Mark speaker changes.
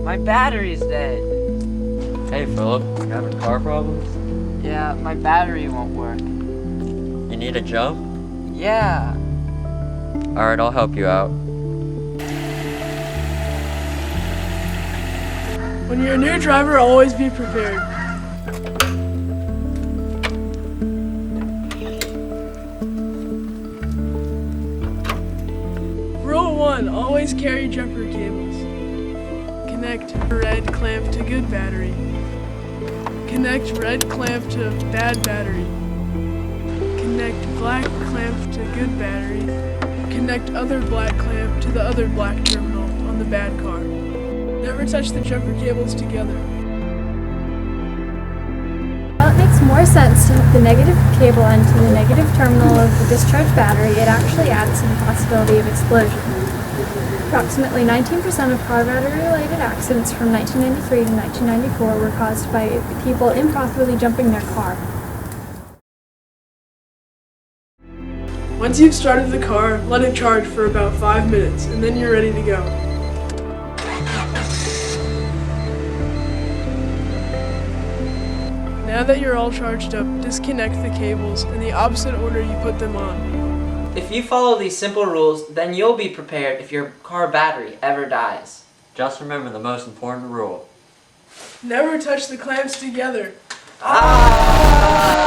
Speaker 1: My battery's dead.
Speaker 2: Hey Phillip, you having car problems?
Speaker 1: Yeah, my battery won't work.
Speaker 2: You need a jump?
Speaker 1: Yeah.
Speaker 2: Alright, I'll help you out.
Speaker 3: When you're a new driver, always be prepared. Rule 1, always carry jumper cables. Connect red clamp to good battery. Connect red clamp to bad battery. Connect black clamp to good battery. Connect other black clamp to the other black terminal on the bad car. Never touch the jumper cables together.
Speaker 4: While it makes more sense to hook the negative cable end to the negative terminal of the discharged battery, it actually adds to the possibility of explosion. Approximately 19% of car battery-related accidents from 1993 to 1994 were caused by people improperly jumping their car.
Speaker 3: Once you've started the car, let it charge for about 5 minutes, and then you're ready to go. Now that you're all charged up, disconnect the cables in the opposite order you put them on.
Speaker 1: If you follow these simple rules, then you'll be prepared if your car battery ever dies.
Speaker 2: Just remember the most important rule.
Speaker 3: Never touch the clamps together.
Speaker 1: Ah!